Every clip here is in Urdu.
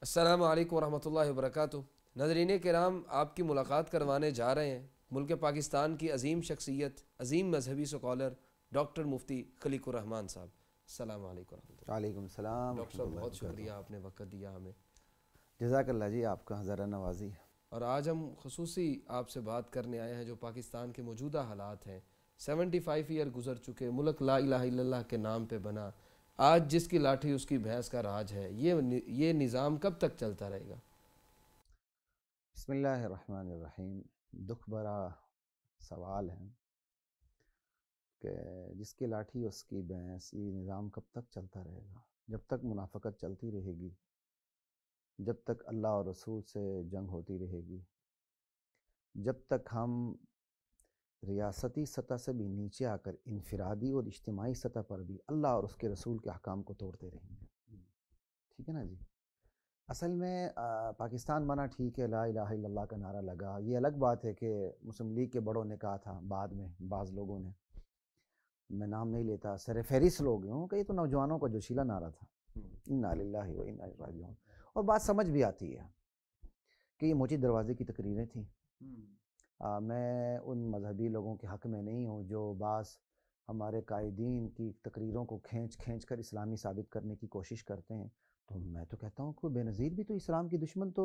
السلام علیکم ورحمۃ اللہ وبرکاتہ۔ ناظرین کرام، آپ کی ملاقات کروانے جا رہے ہیں ملک پاکستان کی عظیم شخصیت، عظیم مذہبی سکالر ڈاکٹر مفتی خلیق الرحمان صاحب۔ السلام علیکم ورحمۃ اللہ۔ وعلیکم السلام ڈاکٹر صاحب بہت شکریہ، آپ نے وقت دیا ہمیں۔ جزاک اللہ جی، آپ کا ہزارہ نوازی۔ اور آج ہم خصوصی آپ سے بات کرنے آئے ہیں جو پاکستان کے موجودہ حالات ہیں۔ 75 ایئر گزر چکے، ملک لا الہ الا اللہ کے نام پہ بنا، آج جس کی لاٹھی اس کی بھینس کا راج ہے، یہ نظام کب تک چلتا رہے گا؟ بسم اللہ الرحمن الرحیم۔ دکھ بھرا سوال ہے کہ جس کی لاٹھی اس کی بھینس، یہ نظام کب تک چلتا رہے گا؟ جب تک منافقت چلتی رہے گی، جب تک اللہ اور رسول سے جنگ ہوتی رہے گی، جب تک ہم ریاستی سطح سے بھی نیچے آ کر انفرادی اور اجتماعی سطح پر بھی اللہ اور اس کے رسول کے احکام کو توڑتے رہیں گے۔ ٹھیک ہے نا جی؟ اصل میں پاکستان بنا ٹھیک ہے، لا الہ الا اللہ کا نعرہ لگا، یہ الگ بات ہے کہ مسلم لیگ کے بڑوں نے کہا تھا، بعد میں بعض لوگوں نے، میں نام نہیں لیتا، سر فہرست لوگ ہوں کہ یہ تو نوجوانوں کا جوشیلا نعرہ تھا، انا للہ و انا الیہ راجعون، اور بات سمجھ بھی آتی ہے کہ یہ موچی دروازے کی تقریریں تھیں۔ میں ان مذہبی لوگوں کے حق میں نہیں ہوں جو بعض ہمارے قائدین کی تقریروں کو کھینچ کر اسلامی ثابت کرنے کی کوشش کرتے ہیں، تو میں تو کہتا ہوں کہ بے نظیر بھی تو اسلام کی دشمن تو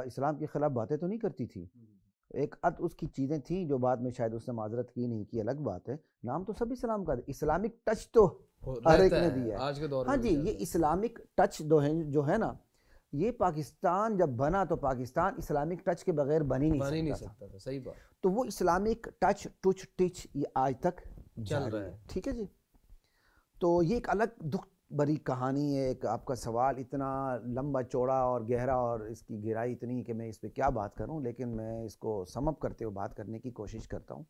اسلام کے خلاف باتیں تو نہیں کرتی تھی، ایک اس کی چیزیں تھیں جو بعد میں شاید اس نے معذرت کی نہیں کی، الگ بات ہے، نام تو سب اسلام کا، اسلامک ٹچ تو ہر ایک نے دیا ہے آج کے دور ہاں میں جی، یہ اسلامک ٹچ جو ہے نا، یہ پاکستان جب بنا تو پاکستان اسلامک ٹچ کے بغیر بن ہی نہیں سکتا تھا۔ صحیح بات، تو وہ اسلامک ٹچ یہ آج تک چل رہا ہے۔ ٹھیک ہے جی، تو یہ ایک الگ دکھ بری کہانی ہے۔ ایک آپ کا سوال اتنا لمبا چوڑا اور گہرا اور اس کی گہرائی اتنی کہ میں اس پہ کیا بات کروں، لیکن میں اس کو سم اپ کرتے ہوئے بات کرنے کی کوشش کرتا ہوں۔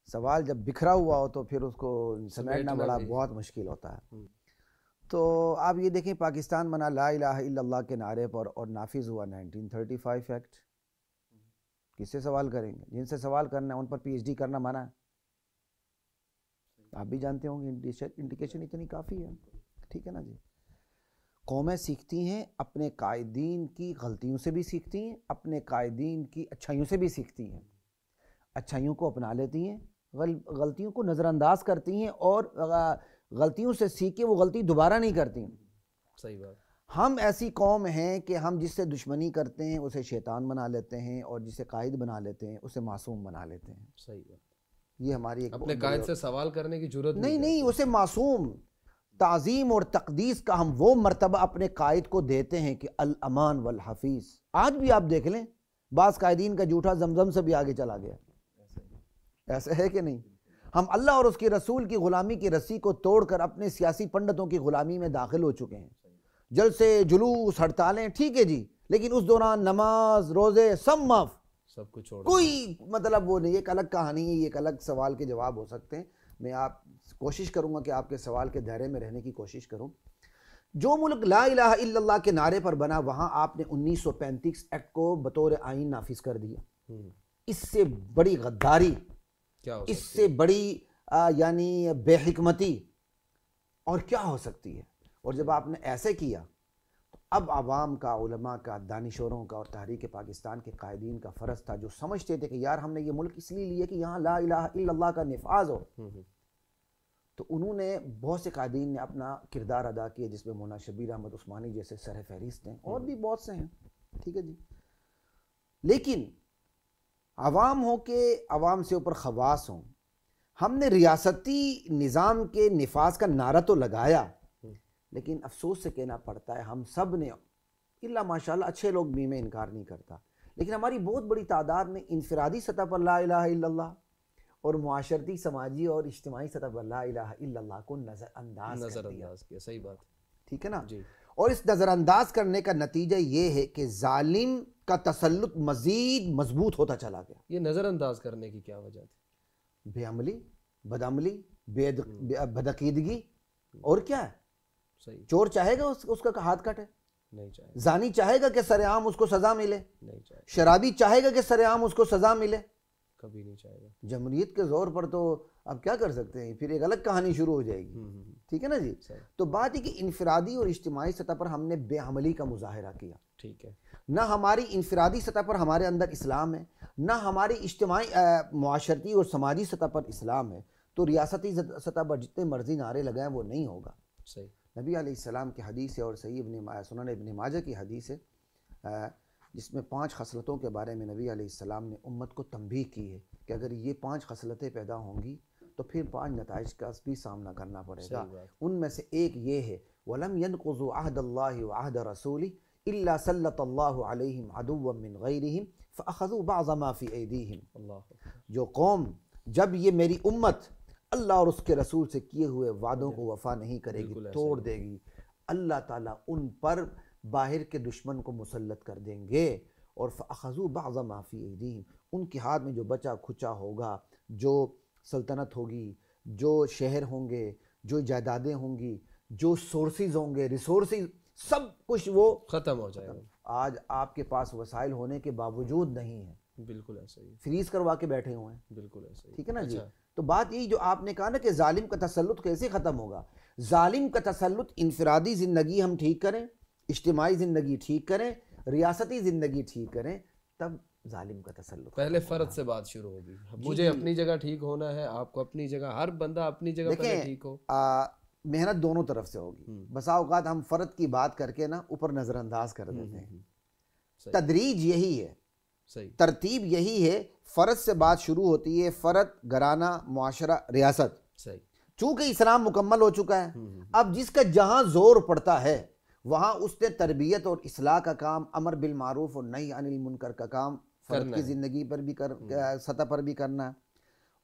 سوال جب بکھرا ہوا ہو تو پھر اس کو سمیٹنا بہت مشکل ہوتا ہے۔ تو آپ یہ دیکھیں، پاکستان بنا لا الہ الا اللہ کے نعرے پر اور نافذ ہوا 1935 ایکٹ۔ کس سے سوال کریں گے؟ جن سے سوال کرنا ہے ان پر پی ایچ ڈی کرنا منع ہے، آپ بھی جانتے ہوں گے، انڈیکیشن اتنی کافی ہے۔ ٹھیک ہے نا جی؟ قومیں سیکھتی ہیں، اپنے قائدین کی غلطیوں سے بھی سیکھتی ہیں، اپنے قائدین کی اچھائیوں سے بھی سیکھتی ہیں، اچھائیوں کو اپنا لیتی ہیں، غلطیوں کو نظر انداز کرتی ہیں، اور غلطیوں سے سیکھ کے وہ غلطی دوبارہ نہیں کرتی۔ صحیح بات۔ ہم ایسی قوم ہیں کہ ہم جس سے دشمنی کرتے ہیں اسے شیطان بنا لیتے ہیں، اور جسے قائد بنا لیتے ہیں اسے معصوم بنا لیتے ہیں۔ صحیح بات، یہ ہماری ایک اپنے قائد سے سوال کرنے کی جرات نہیں، اسے معصوم، تعظیم اور تقدیس کا ہم وہ مرتبہ اپنے قائد کو دیتے ہیں کہ الامان والحفیظ۔ آج بھی آپ دیکھ لیں، بعض قائدین کا جھوٹا زمزم سے بھی آگے چلا گیا، ایسا ہے کہ نہیں؟ ہم اللہ اور اس کے رسول کی غلامی کی رسی کو توڑ کر اپنے سیاسی پنڈتوں کی غلامی میں داخل ہو چکے ہیں۔ جلسے، جلوس، ہڑتالیں، ٹھیک ہے جی، لیکن اس دوران نماز، روزے سب معاف، سب کچھ چھوڑ کوئی مطلب وہ نہیں۔ ایک الگ کہانی ہے، ایک الگ سوال کے جواب ہو سکتے ہیں۔ میں آپ کوشش کروں گا کہ آپ کے سوال کے دائرے میں رہنے کی کوشش کروں۔ جو ملک لا الہ الا اللہ کے نعرے پر بنا، وہاں آپ نے 1935 ایکٹ کو بطور آئین نافذ کر دیا۔ اس سے بڑی غداری، اس سے بڑی یعنی بے حکمتی اور کیا ہو سکتی ہے؟ اور جب آپ نے ایسے کیا تو اب عوام کا، علماء کا، دانشوروں کا اور تحریک پاکستان کے قائدین کا فرض تھا، جو سمجھتے تھے کہ یار ہم نے یہ ملک اس لیے لیا کہ یہاں لا الہ الا اللہ کا نفاذ ہو، تو انہوں نے، بہت سے قائدین نے اپنا کردار ادا کیا، جس میں مولانا شبیر احمد عثمانی جیسے سر فہرست ہیں، اور بھی بہت سے ہیں۔ ٹھیک ہے جی، لیکن عوام ہو کہ عوام سے اوپر خواص ہوں، ہم نے ریاستی نظام کے نفاذ کا نعرہ تو لگایا، لیکن افسوس سے کہنا پڑتا ہے ہم سب نے، اللہ ماشاءاللہ اچھے لوگ بھی، میں انکار نہیں کرتا، لیکن ہماری بہت بڑی تعداد نے انفرادی سطح پر لا الہ الا اللہ اور معاشرتی، سماجی اور اجتماعی سطح پر لا الہ الا اللہ کو نظر انداز کیا۔ صحیح بات، ٹھیک ہے نا جی۔ اور اس نظر انداز کرنے کا نتیجہ یہ ہے کہ ظالم کا تسلط مزید مضبوط ہوتا چلا گیا۔ یہ نظر انداز کرنے کی کیا وجہ تھی؟ بے عملی، بد عملی، بدعقیدگی، اور کیا ہے؟ صحیح۔ چور چاہے گا اس کا ہاتھ کٹے؟ نہیں چاہے۔ زانی چاہے گا کہ سر عام اس کو سزا ملے؟ نہیں چاہے۔ شرابی چاہے گا کہ سر عام اس کو سزا ملے؟ کبھی نہیں چاہے گا۔ جمہوریت کے زور پر تو آپ کیا کر سکتے ہیں، پھر ایک الگ کہانی شروع ہو جائے گی، ٹھیک ہے نا جی۔ تو بات یہ کہ انفرادی اور اجتماعی سطح پر ہم نے بے عملی کا مظاہرہ کیا، ٹھیک ہے، نہ ہماری انفرادی سطح پر ہمارے اندر اسلام ہے، نہ ہماری اجتماعی معاشرتی اور سماجی سطح پر اسلام ہے، تو ریاستی سطح پر جتنے مرضی نعرے لگائیں وہ نہیں ہوگا۔ صحیح۔ نبی علیہ السلام کی حدیث ہے اور صحیح سنن ابن ماجہ کی حدیث ہے، جس میں 5 خصلتوں کے بارے میں نبی علیہ السلام نے امت کو تنبیہ کی ہے کہ اگر یہ 5 خصلتیں پیدا ہوں گی تو پھر 5 نتائج کا بھی سامنا کرنا پڑے گا۔ ان میں سے ایک یہ ہے وَلَمْ يَنْقُضُوا عَهْدَ اللَّهِ وَعَهْدَ رَسُولِهِ إِلَّا سَلَّطَ اللَّهُ عَلَيْهِمْ عَدُوًّا مِّنْ غَيْرِهِمْ فَأَخَذُوا بَعْضَ مَا فِي أَيْدِيهِمْ۔ جو قوم جب یہ میری امت اللہ اور اس کے رسول سے کیے ہوئے وعدوں کو وفا نہیں کرے گی، توڑ دے گی، اللہ تعالیٰ ان پر باہر کے دشمن کو مسلط کر دیں گے، اور فَأَخَذُوا بَعْضَ مَا فِي أَيْدِيهِمْ، ان کے ہاتھ میں جو بچا کھچا ہوگا، جو سلطنت ہوگی، جو شہر ہوں گے، جو جائیدادیں ہوں گی، جو سورسز ہوں گے، ریسورسز، سب کچھ وہ ختم ہو جائے گا۔ آج آپ کے پاس وسائل ہونے کے باوجود نہیں ہیں، بالکل ایسا ہی، فریز کروا کے بیٹھے ہوئے ہیں، بالکل ایسا ہی، ٹھیک ہے نا جی۔ تو بات یہی جو آپ نے کہا نا کہ ظالم کا تسلط کیسے ختم ہوگا؟ ظالم کا تسلط انفرادی زندگی ہم ٹھیک کریں، اجتماعی زندگی ٹھیک کریں، ریاستی زندگی ٹھیک کریں، تب ظالم کا تسلط۔ پہلے فرد سے بات شروع ہوگی، مجھے اپنی جگہ ٹھیک ہونا ہے، آپ کو اپنی جگہ، ہر بندہ اپنی جگہ پہلے ٹھیک ہو۔ محنت دونوں طرف سے ہوگی، بسا اوقات ہم فرد کی بات کر کے نا اوپر نظر انداز کر دیتے ہیں، تدریج یہی ہے، ترتیب یہی ہے، فرد سے بات شروع ہوتی ہے، فرد، گھرانہ، معاشرہ، ریاست۔ چونکہ اسلام مکمل ہو چکا ہے، اب جس کا جہاں زور پڑتا ہے وہاں اس نے تربیت اور اصلاح کا کام، امر بالمعروف اور نہی عن المنکر کا کام فرد کی زندگی پر بھی سطح پر بھی کرنا ہے،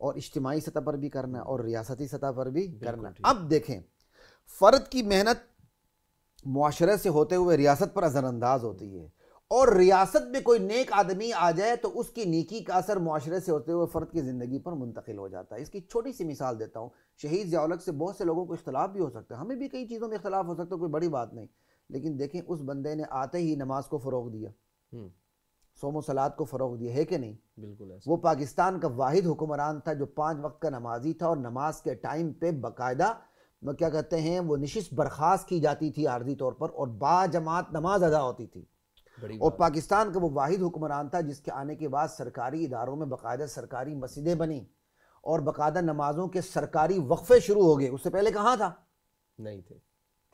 اور اجتماعی سطح پر بھی کرنا ہے، اور ریاستی سطح پر بھی کرنا ہے۔ اب دیکھیں، فرد کی محنت معاشرے سے ہوتے ہوئے ریاست پر اثر انداز ہوتی ہے، اور ریاست میں کوئی نیک آدمی آ جائے تو اس کی نیکی کا اثر معاشرے سے ہوتے ہوئے فرد کی زندگی پر منتقل ہو جاتا ہے۔ اس کی چھوٹی سی مثال دیتا ہوں، شہید ضیاء الحق سے بہت سے لوگوں کو اختلاف بھی ہو سکتا ہے، ہمیں بھی کئی چیزوں میں اختلاف ہو سکتا ہے، کوئی بڑی بات نہیں، لیکن دیکھیں اس بندے نے آتے ہی نماز کو فروغ دیا، صوم و صلات کو فروغ دیا ہے کہ نہیں؟ بالکل۔ وہ پاکستان کا واحد حکمران تھا جو 5 وقت کا نمازی تھا، اور نماز کے ٹائم پہ باقاعدہ کیا کہتے ہیں وہ نشست برخاست کی جاتی تھی عارضی طور پر، اور با جماعت نماز ادا ہوتی تھی، اور پاکستان کا وہ واحد حکمران تھا جس کے آنے کے بعد سرکاری اداروں میں باقاعدہ سرکاری مسجدیں بنیں، اور باقاعدہ نمازوں کے سرکاری وقفے شروع ہو گئے۔ اس سے پہلے کہاں تھا؟ نہیں تھے،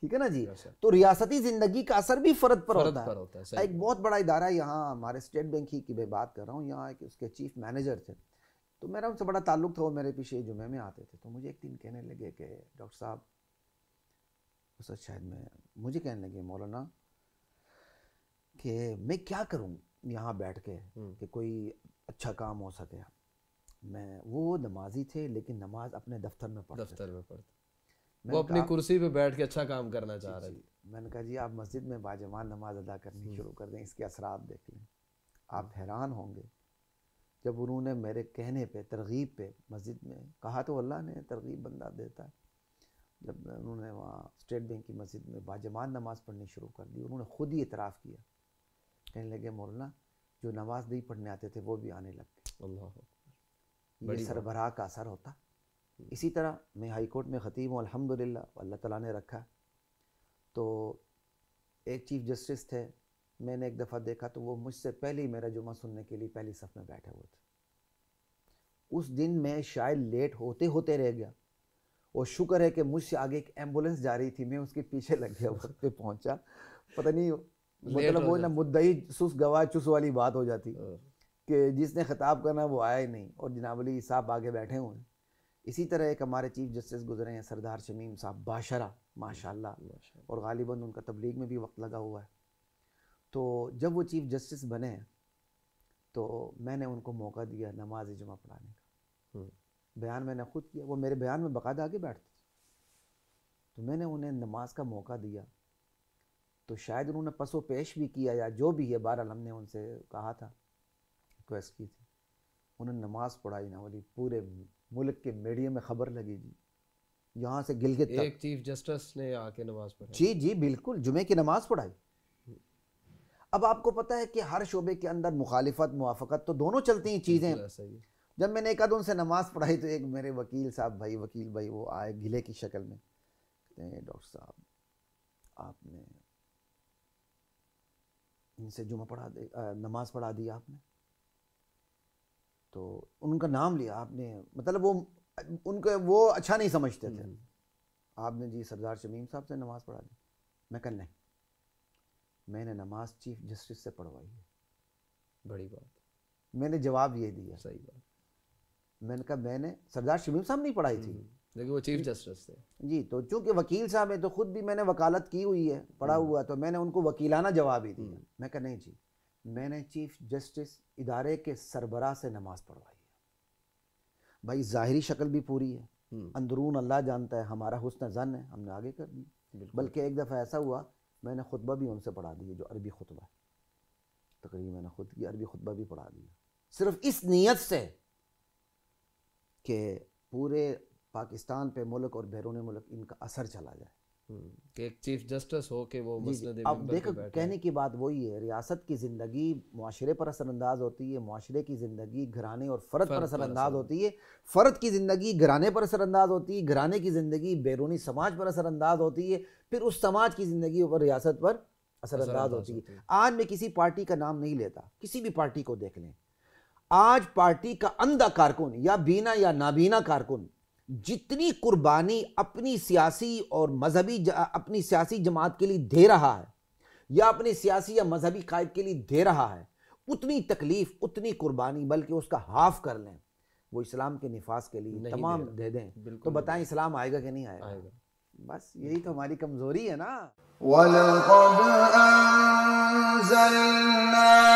ٹھیک ہے نا جی۔ تو ریاستی زندگی کا اثر بھی فرد پر ہوتا ہے۔ ایک بہت بڑا ادارہ یہاں ہمارے اسٹیٹ بینک ہی کی میں بات کر رہا ہوں، یہاں اس کے چیف مینیجر تھے، تو میرا ان سے بڑا تعلق تھا، وہ میرے پیچھے جمعے میں آتے تھے، تو مجھے ایک دن کہنے لگے کہ ڈاکٹر صاحب، شاید مجھے کہنے لگے مولانا کہ میں کیا کروں یہاں بیٹھ کے کہ کوئی اچھا کام ہو سکے۔ وہ نمازی تھے لیکن نماز اپنے دفتر میں پڑھتے، وہ اپنی کرسی پہ بیٹھ کے اچھا کام کرنا چاہ رہے تھے۔ میں نے کہا جی آپ مسجد میں باجماعت نماز ادا کرنی شروع کر دیں، اس کے اثرات دیکھ لیں، آپ حیران ہوں گے۔ جب انہوں نے میرے کہنے پہ، ترغیب پہ، مسجد میں کہا تو اللہ نے ترغیب بندہ دیتا ہے، جب انہوں نے وہاں اسٹیٹ بینک کی مسجد میں باجماعت نماز پڑھنی شروع کر دی، انہوں نے خود ہی اعتراف کیا، کہنے لگے مولانا جو نماز نہیں پڑھنے آتے تھے وہ بھی آنے لگ گئے۔ اللہ، یہ سربراہ کا اثر ہوتا۔ اسی طرح میں ہائی کورٹ میں خطیب ہوں الحمدللہ، اللہ تعالیٰ نے رکھا۔ تو ایک چیف جسٹس تھے، میں نے ایک دفعہ دیکھا تو وہ مجھ سے پہلے ہی میرا جمعہ سننے کے لیے پہلی صف میں بیٹھے ہوئے تھے۔ اس دن میں شاید لیٹ ہوتے ہوتے رہ گیا، اور شکر ہے کہ مجھ سے آگے ایک ایمبولنس جا رہی تھی، میں اس کے پیچھے لگ گیا، وقت پہ پہنچا۔ پتہ نہیں مطلب وہ نہ مدعی سس گواہ چس والی بات ہو جاتی کہ جس نے خطاب کرنا وہ آیا ہی نہیں، اور جناب علی صاحب آگے بیٹھے ہوئے ہیں۔ اسی طرح ایک ہمارے چیف جسٹس گزرے ہیں سردار شمیم صاحب، باشرہ ماشاءاللہ، اور غالباً ان کا تبلیغ میں بھی وقت لگا ہوا ہے۔ تو جب وہ چیف جسٹس بنے تو میں نے ان کو موقع دیا نماز جمعہ پڑھانے کا، بیان میں نے خود کیا، وہ میرے بیان میں باقاعدہ آگے بیٹھتے تھے، تو میں نے انہیں نماز کا موقع دیا، تو شاید انہوں نے پس و پیش بھی کیا یا جو بھی ہے، بہرحال ہم نے ان سے کہا تھا، ریکویسٹ کی تھی، انہوں نے نماز پڑھائی نا ولی، پورے ملک کے میڈیا میں خبر لگی جی، یہاں سے گلگت تک ایک چیف جسٹس نے آ کے نماز پڑھائی۔ جی جی بالکل، جمعے کی نماز پڑھائی۔ اب آپ کو پتہ ہے کہ ہر شعبے کے اندر مخالفت موافقت تو دونوں چلتی ہیں چیزیں، جب میں نے ایک آدھ ان سے نماز پڑھائی تو ایک میرے وکیل بھائی وہ آئے گلے کی شکل میں، کہتے ہیں ڈاکٹر صاحب آپ نے ان سے نماز پڑھا دی آپ نے، تو ان کا نام لیا آپ نے، مطلب وہ اچھا نہیں سمجھتے تھے، آپ نے جی سردار شمیم صاحب سے نماز پڑھا دی. میں کہا نہیں، میں نے نماز چیف جسٹس سے پڑھوائی ہے. بڑی بات. میں نے جواب یہ دیا. صحیح بات. میں نے کہا میں نے سردار شمیم صاحب نہیں پڑھائی تھی، لیکن وہ چیف جسٹس تھے جی، تو چونکہ وکیل صاحب ہیں تو خود بھی میں نے وکالت کی ہوئی ہے، پڑھا ہوا، تو میں نے ان کو وکیلانہ جواب ہی دیا. میں کہا نہیں جی، میں نے چیف جسٹس ادارے کے سربراہ سے نماز پڑھوائی ہے. بھائی ظاہری شکل بھی پوری ہے، اندرون اللہ جانتا ہے، ہمارا حسن ظن ہے، ہم نے آگے کر دی. بلکہ ایک دفعہ ایسا ہوا میں نے خطبہ بھی ان سے پڑھا دیا، جو عربی خطبہ ہے، تقریباً میں نے خود کی عربی خطبہ بھی پڑھا دیا، صرف اس نیت سے کہ پورے پاکستان پہ، ملک اور بیرون ملک ان کا اثر چلا جائے، کہ ایک چیف جسٹس ہو کہ وہ مسند اب منبر دیکھو پہ بیٹھے. کہنے کی بات وہی ہے، ریاست کی زندگی معاشرے پر اثر انداز ہوتی ہے، معاشرے کی زندگی گھرانے اور فرد پر اثر انداز ہوتی ہے، فرد کی زندگی گھرانے پر اثر انداز ہوتی ہے، گھرانے کی زندگی بیرونی سماج پر اثر انداز ہوتی ہے، پھر اس سماج کی زندگی اوپر ریاست پر اثر انداز ہوتی ہے. آج میں کسی پارٹی کا نام نہیں لیتا، کسی بھی پارٹی کو دیکھ لیں، آج پارٹی کا اندھا کارکن یا بینا یا نابینا کارکن جتنی قربانی اپنی سیاسی اور مذہبی اپنی سیاسی جماعت کے لیے دے رہا ہے یا اپنے سیاسی یا مذہبی قائد کے لیے دے رہا ہے، اتنی تکلیف، اتنی قربانی، بلکہ اس کا ہاف کر لیں، وہ اسلام کے نفاذ کے لیے تمام دے دیں، تو بتائیں اسلام آئے گا کہ نہیں آئے گا؟ بس یہی تو ہماری کمزوری ہے نا. وَلَقَدْ أَنزَلْنَا